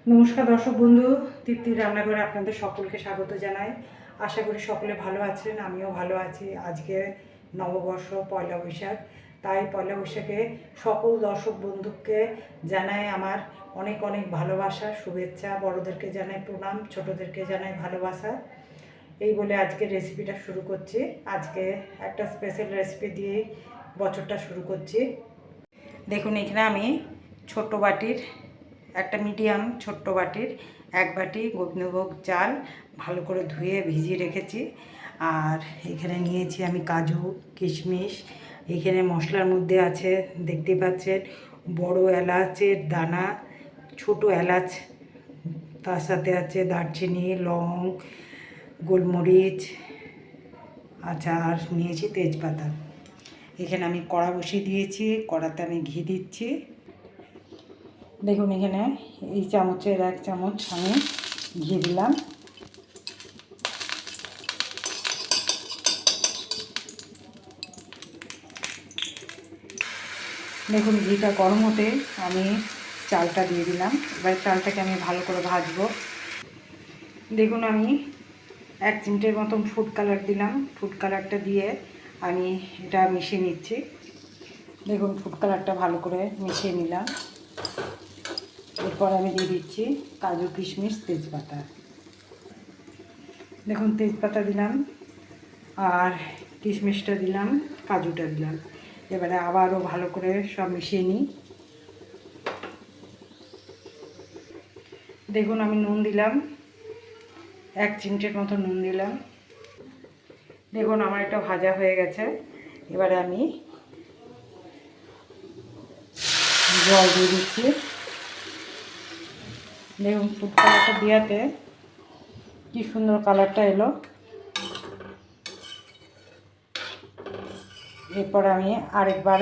নমস্কার দর্শক বন্ধু, তৃপ্তির রান্নাঘরে আপনাদের সকলকে স্বাগত জানাই। আশা করি সকলে ভালো আছেন, আমিও ভালো আছি। আজকে নববর্ষ, পয়লা বৈশাখ। তাই পয়লা বৈশাখে সকল দর্শক বন্ধুকে জানাই আমার অনেক অনেক ভালোবাসা, শুভেচ্ছা। বড়োদেরকে জানাই প্রণাম, ছোটোদেরকে জানাই ভালোবাসা। এই বলে আজকে রেসিপিটা শুরু করছি। আজকে একটা স্পেশাল রেসিপি দিয়েই বছরটা শুরু করছি। দেখুন, এখানে আমি ছোট্ট বাটির একটা মিডিয়াম ছোট্ট বাটির 1 বাটি গোবিন্দভোগ চাল ভালো করে ধুয়ে ভিজিয়ে রেখেছি। আর এখানে নিয়েছি আমি কাজু, কিশমিশ। এখানে মশলার মধ্যে আছে, দেখতে পাচ্ছেন, বড় এলাচের দানা, ছোট এলাচ, তার সাথে আছে দারচিনি, লং, গোলমরিচ, আচ্ছা, আর নিয়েছি তেজপাতা। এখানে আমি কড়া বসিয়ে দিয়েছি, কড়াতে আমি ঘি দিচ্ছি। দেখুন, এখানে এই চামচের 1 চামচ আমি ঘি দিলাম। দেখুন, ঘিটা গরম হতে আমি চালটা দিয়ে দিলাম। এবার চালটাকে আমি ভালো করে ভাজবো। দেখুন, আমি 1 চিমটের মতন ফুড কালার দিলাম। ফুড কালারটা দিয়ে আমি এটা মিশিয়ে নিচ্ছি। দেখুন, ফুড কালারটা ভালো করে মিশিয়ে নিলাম। এরপর আমি দিয়ে দিচ্ছি কাজু, কিশমিশ, তেজপাতা। দেখুন, তেজপাতা দিলাম আর কিশমিশটা দিলাম, কাজুটা দিলাম। এবারে আবারও ভালো করে সব মিশিয়ে নিই। দেখুন, আমি নুন দিলাম, 1 চিমটের মতো নুন দিলাম। দেখুন, আমার এটা ভাজা হয়ে গেছে। এবারে আমি জল দিয়ে দিচ্ছি। দেখুন, ফুড কালারটা দেওয়াতে কি সুন্দর কালারটা এলো। এরপর আমি আরেকবার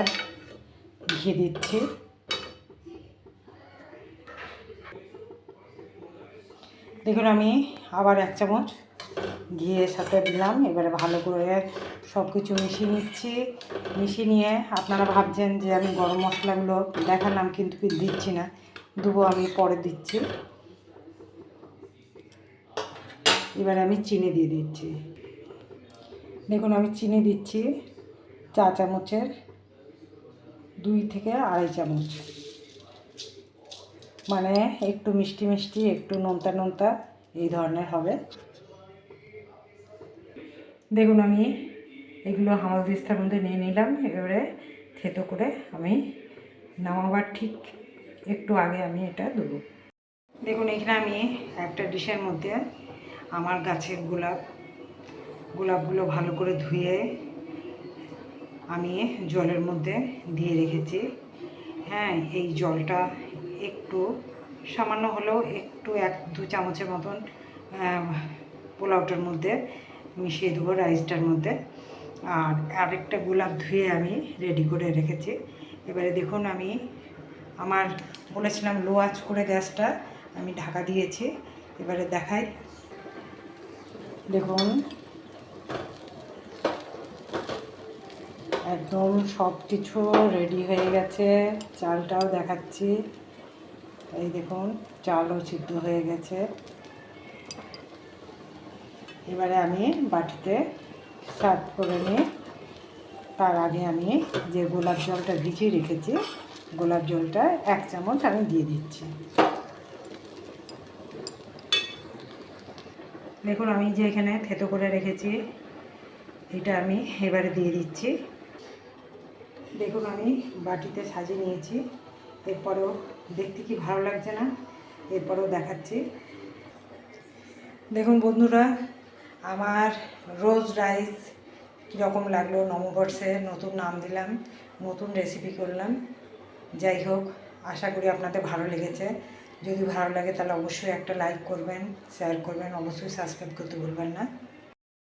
ঘি দিচ্ছি। দেখুন, আমি আবার 1 চামচ ঘিয়ের সাথে দিলাম। এবারে ভালো করে সব কিছু মিশিয়ে নিচ্ছি। মিশিয়ে নিয়ে আপনারা ভাবছেন যে আমি গরম মশলাগুলো দেখালাম কিন্তু দিচ্ছি না, দেবো, আমি পরে দিচ্ছি। এবারে আমি চিনি দিয়ে দিচ্ছি। দেখুন, আমি চিনি দিচ্ছি 4 চামচের 2 থেকে আড়াই চামচ, মানে একটু মিষ্টি মিষ্টি, একটু নোনতা নোনতা এই ধরনের হবে। দেখুন, আমি এগুলো হামালদিস্তার মধ্যে নিয়ে নিলাম। এবারে থেতো করে আমি নামাবার ঠিক একটু আগে আমি এটা দেবো। দেখুন, এখানে আমি একটা ডিশের মধ্যে আমার গাছের গোলাপগুলো ভালো করে ধুয়ে আমি জলের মধ্যে দিয়ে রেখেছি। হ্যাঁ, এই জলটা একটু সামান্য হলেও একটু 1-2 চামচের মতন পোলাওটার মধ্যে মিশিয়ে দেবো, রাইসটার মধ্যে। আর আরেকটা গোলাপ ধুয়ে আমি রেডি করে রেখেছি। এবারে দেখুন, আমি বলেছিলাম লো আঁচ করে গ্যাসটা আমি ঢাকা দিয়েছি। এবারে দেখাই। দেখুন, একদম সব কিছু রেডি হয়ে গেছে। চালটাও দেখাচ্ছি, এই দেখুন, চালও সিদ্ধ হয়ে গেছে। এবারে আমি বাটিতে সার্ভ করে নিই। তার আগে আমি যে গোলাপ জলটা ভিজিয়ে রেখেছি, গোলাপ জলটা 1 চামচ আমি দিয়ে দিচ্ছি। দেখুন, আমি যে এখানে থেতো করে রেখেছি এটা আমি এবারে দিয়ে দিচ্ছি। দেখুন, আমি বাটিতে সাজিয়ে নিয়েছি। এরপরেও দেখতে কি ভালো লাগছে না, এরপরেও দেখাচ্ছি। দেখুন বন্ধুরা, আমার রোজ রাইস কীরকম লাগলো, নববর্ষে নতুন নাম দিলাম, নতুন রেসিপি করলাম। যাই হোক, আশা করি আপনাদের ভালো লেগেছে। যদি ভালো লাগে তাহলে অবশ্যই একটা লাইক করবেন, শেয়ার করবেন, অবশ্যই সাবস্ক্রাইব করতে ভুলবেন না।